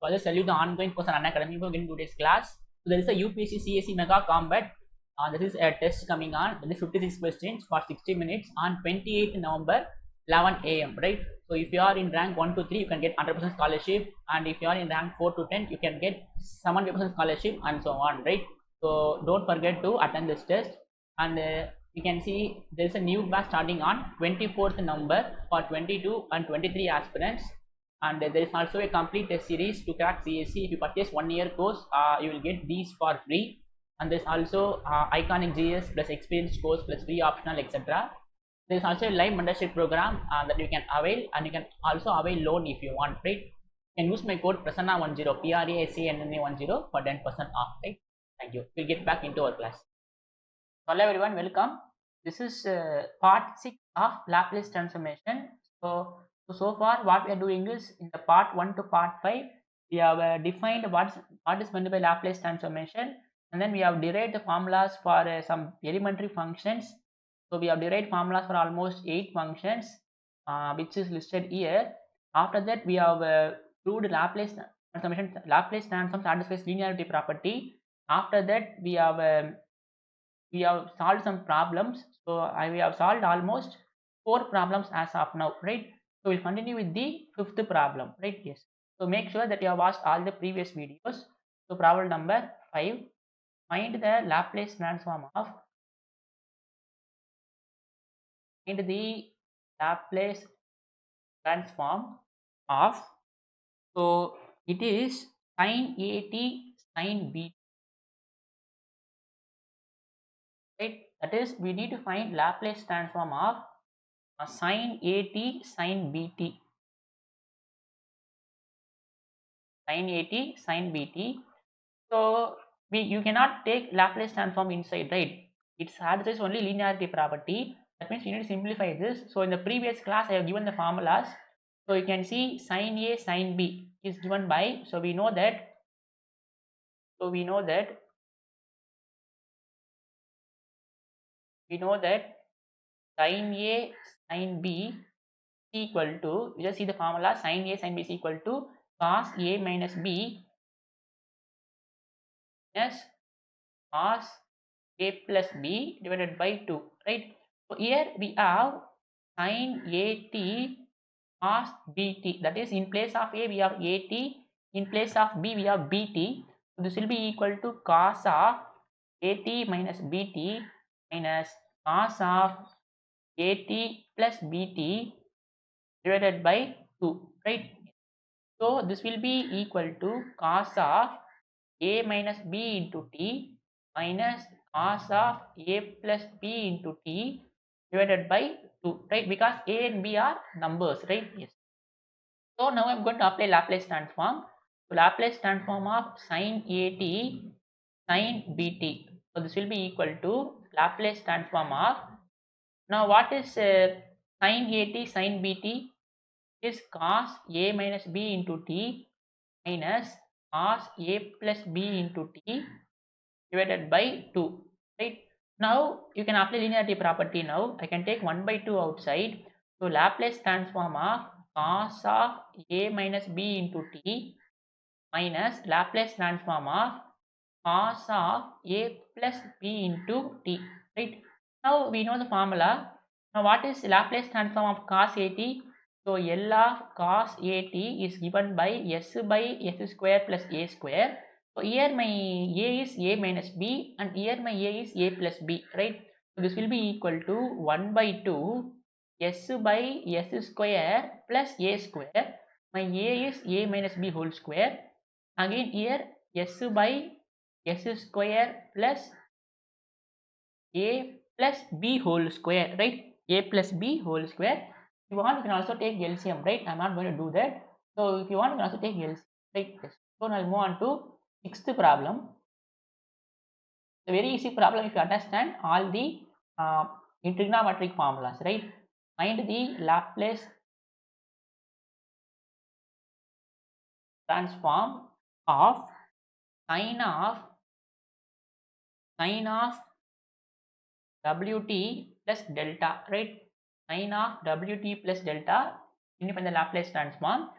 So I'll just tell you the ongoing course on Unacademy for getting today's class. So there is a UPSC CSE Mega Combat. This is a test coming on. There is 56 questions for 60 minutes on 28th November 11 a.m. Right. So if you are in rank 1 to 3, you can get 100% scholarship, and if you are in rank 4 to 10, you can get 70% scholarship, and so on. Right. So don't forget to attend this test, and you can see there is a new batch starting on 24th November for 22 and 23 aspirants, and there is also a complete test series to crack CSE. If you purchase 1 year course, you will get these for free, and there's also iconic GS plus experience course plus free optional, etc. There's also a live mentorship program that you can avail, and you can also avail loan if you want, right? You can use my code Prasanna10, PRASANNA10 for 10% off, right? Thank you. We'll get back into our class. Hello everyone, welcome. This is part 6 of Laplace transformation. So far what we are doing is, in the part 1 to part 5, we have defined what is meant by Laplace transformation, and then we have derived the formulas for some elementary functions. So we have derived formulas for almost 8 functions, which is listed here. After that, we have proved Laplace transformation. Laplace transform satisfies linearity property. After that, we have solved some problems. So we have solved almost 4 problems as of now, right? So we'll continue with the 5th problem, right? Yes. So make sure that you have watched all the previous videos. So problem number 5, find the Laplace transform of so it is sin AT sin B, right? That is, we need to find Laplace transform of sin AT sin BT, sin AT sin BT. So you cannot take Laplace transform inside, right? It satisfies only linearity property. That means you need to simplify this. So in the previous class, I have given the formulas. So you can see sin A sin B is given by, so we know that sin A sin B is equal to, you just see the formula, sin A sin B is equal to cos A minus B minus cos A plus B divided by 2, right? So here we have sin AT cos BT, that is, in place of A we have AT, in place of B we have BT. So this will be equal to cos of AT minus BT minus cos of AT plus BT divided by 2, right? So this will be equal to cos of A minus B into T minus cos of A plus B into T divided by 2, right? Because A and B are numbers, right? Yes. So now I'm going to apply Laplace transform. So Laplace transform of sin AT sin BT. So this will be equal to Laplace transform of, now what is sin AT sin BT? Is cos A minus B into T minus cos A plus B into T divided by 2, right? Now you can apply linearity property. Now I can take 1 by 2 outside. So Laplace transform of cos of A minus B into T minus Laplace transform of cos of A plus B into T, right? Now we know the formula. Now what is Laplace transform of cos AT? So L of cos AT is given by S by S square plus A square. So here my A is A minus B, and here my A is A plus B, right? So this will be equal to 1 by 2 S by S square plus A square. My A is A minus B whole square. Again here S by S square plus A plus B whole square, right? A plus B whole square. If you want, you can also take LCM, right? I'm not going to do that. So if you want, you can also take LCM, right? Yes. So now I'll move on to 6th problem. It's a very easy problem if you understand all the trigonometric formulas, right? Find the Laplace transform of sine of Wt plus delta, right? Sine of Wt plus delta, you find the Laplace transform.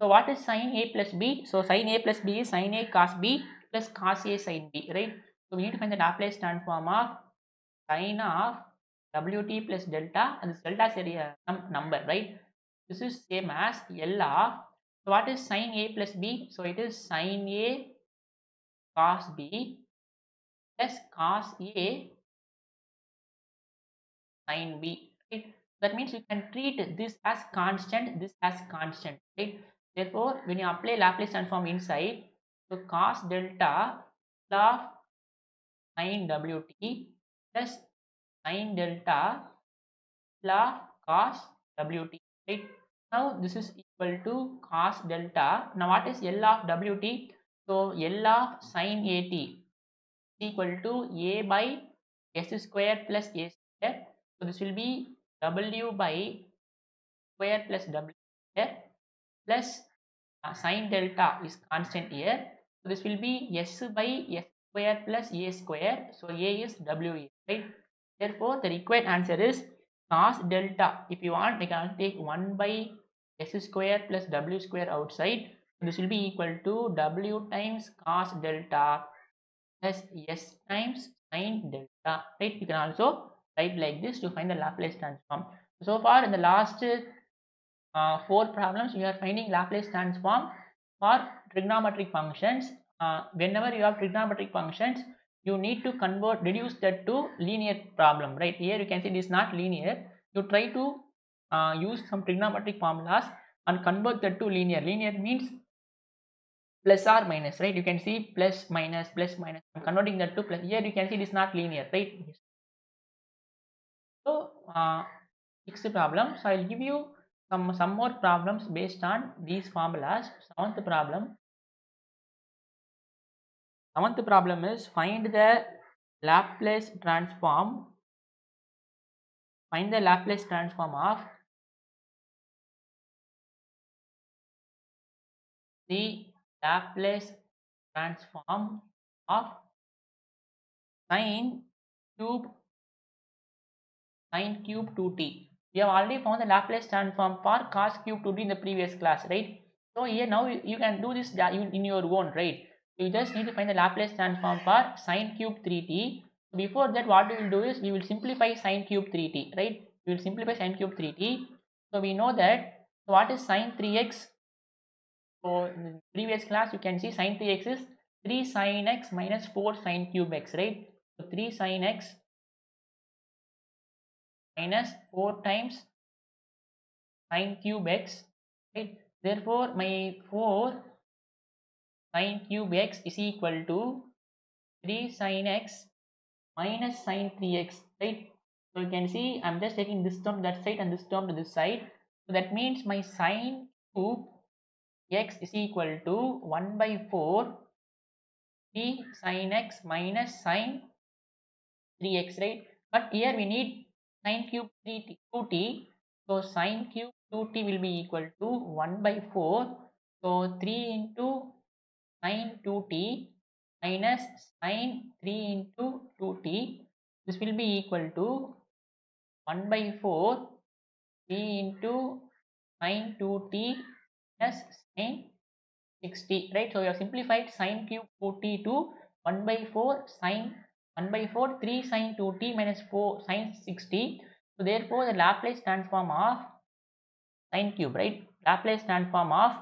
So what is sin A plus B? So sin A plus B is sin A cos B plus cos A sin B, right? So we need to find the Laplace transform of sin of Wt plus delta, and this delta is some number, right? This is same as L of, so what is sin A plus B? So it is sin A cos B plus cos A sin B, right? That means you can treat this as constant, this as constant, right? Therefore, when you apply Laplace transform inside, so cos delta of sin Wt plus sin delta of cos Wt, right? Now this is equal to cos delta. Now what is L of Wt? So L of sin At is equal to A by S square plus A square. So this will be W by square plus W square plus sin delta is constant here. So this will be S by S square plus A square. So A is W here, right? Therefore, the required answer is cos delta. If you want, we can take 1 by S square plus W square outside. So this will be equal to W times cos delta plus S times sin delta, right? You can also write like this to find the Laplace transform. So far in the last 4 problems, you are finding Laplace transform for trigonometric functions. Whenever you have trigonometric functions, you need to reduce that to linear problem, right? Here you can see this is not linear. You try to use some trigonometric formulas and convert that to linear. Linear means plus or minus, right? You can see plus minus plus minus. I'm converting that to plus. Here you can see this is not linear, right? So sixth problem. So I'll give you some more problems based on these formulas. Seventh problem. Seventh problem is find the Laplace transform. Find the Laplace transform of the Laplace transform of sine cube 2t. We have already found the Laplace transform for cos cube 2t in the previous class, right? So here now you can do this in your own, right? You just need to find the Laplace transform for sine cube 3t. Before that, what we will do is we will simplify sine cube 3t, right? We will simplify sine cube 3t. So we know that what is sine 3x? So in the previous class you can see sine 3x is 3 sine x minus 4 sine cube x, right? So 3 sine x minus 4 times sine cube x, right? Therefore my 4 sine cube x is equal to 3 sine x minus sine 3x, right? So you can see I'm just taking this term that side and this term to this side. So that means my sine cube x is equal to 1 by 4 3 sine x minus sine 3x, right? But here we need sine cube 2t. So sine cube 2t will be equal to 1 by 4. So 3 into sine 2t minus sine 3 into 2t. This will be equal to 1 by 4 3 into sine 2t plus sine 60, right? So we have simplified sine cube 2t to 1 by 4 sine 1 by 4 3 sine 2t minus 4 sine 60. So therefore the Laplace transform of sine cube, right? Laplace transform of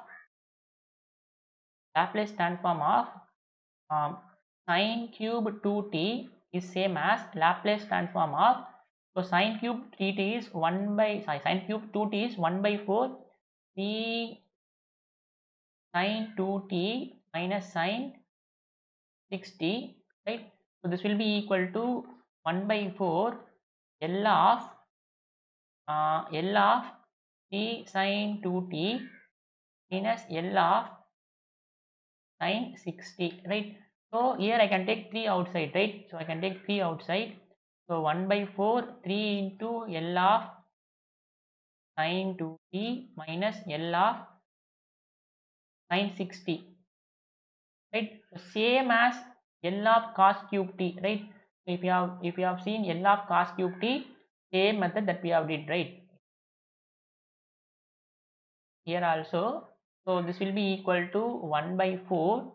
sine cube 2t is same as Laplace transform of, so sine cube 3t is 1 by sine cube 2t is 1 by 4 3 sine 2t minus sine 60, right? So this will be equal to 1 by 4 L of 3 sine 2t minus L of sine 60, right? So here I can take 3 outside, right? So I can take 3 outside. So 1 by 4 3 into L of sine 2t minus L of sine 60, right? Same as L of cos cube t, right? If you have seen L of cos cube t, same method that we have did, right? Here also So this will be equal to 1 by 4.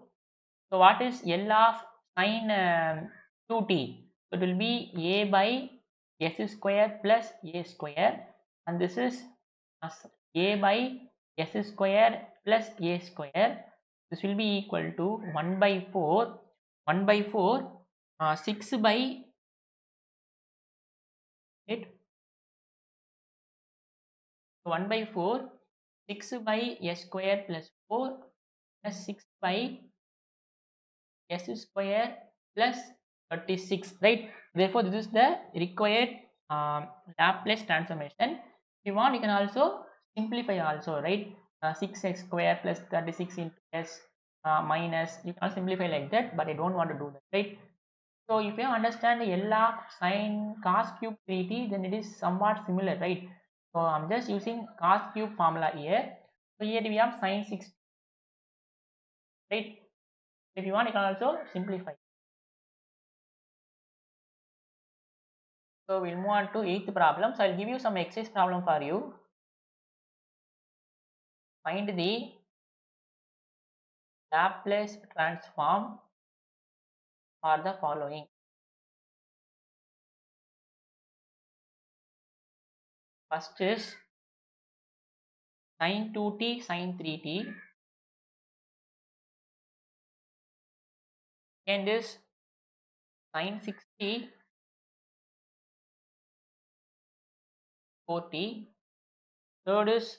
So what is L of sine 2t? So it will be a by s square plus a square, and this is a by s square plus a square. This will be equal to 1 by 4. 1 by 4, 6 by 8. 1 by 4, 6 by s square plus 4 plus 6 by s square plus 36, right? Therefore this is the required Laplace transformation. If you want, you can also simplify also, right? 6x square plus 36 into s minus, you can simplify like that, but I don't want to do that, right? So if you understand the L of sine cos cube 3t, then it is somewhat similar, right? So I'm just using cos cube formula here. So here we have sine 6, right? If you want, you can also simplify. So we'll move on to 8th problem. So I'll give you some exercise problem for you. Find the Laplace transform for the following. First is sin 2t sin 3t. Second is sin 6t 4t. Third is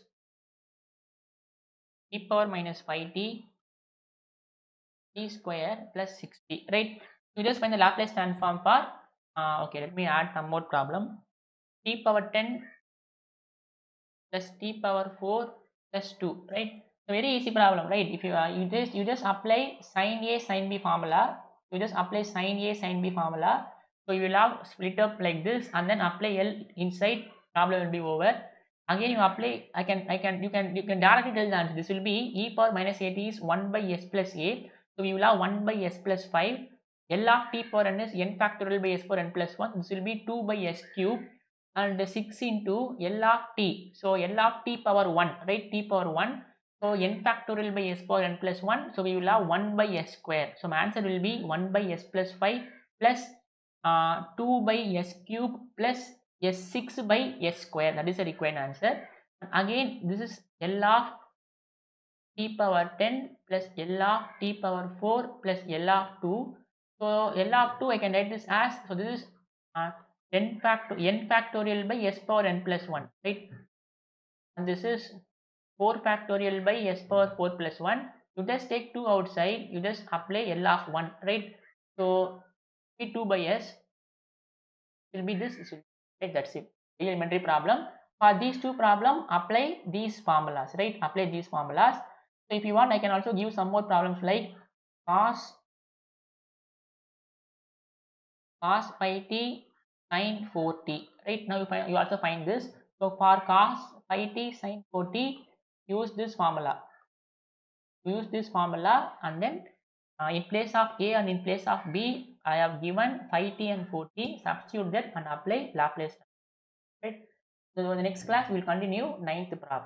e power minus 5t t square plus 6t, right? You just find the Laplace transform for okay, let me add some more problem. T power 10 plus t power 4 plus 2, right? So very easy problem, right? If you just apply sin a sin b formula, you just apply sin a sin b formula. So you will have split up like this and then apply L inside, problem will be over. Again you apply, you can directly tell the answer. This will be e power minus at is 1 by s plus a. So we will have 1 by s plus 5. L of t power n is n factorial by s power n plus 1. This will be 2 by s cube and 6 into L of t. So L of t power 1, right? T power 1. So n factorial by s power n plus 1. So we will have 1 by s square. So my answer will be 1 by s plus 5 plus 2 by s cube plus s6 by s square. That is the required answer. And again, this is L of t power 10 plus L of t power 4 plus L of 2. So L of 2 I can write this as, so this is n factorial by s power n plus 1, right? And this is 4 factorial by s power 4 plus 1. You just take 2 outside, you just apply L of 1, right? So 2 by s will be this, right? That's it. Elementary problem. For these two problem, apply these formulas, right? Apply these formulas. So if you want, I can also give some more problems like cos pi t sin 4t, right? Now you also find this. So for cos pi t sin 4t, use this formula. Use this formula and then in place of a and in place of b, I have given phi t and 4t. Substitute that and apply Laplace, right? So in the next class we will continue 9th problem.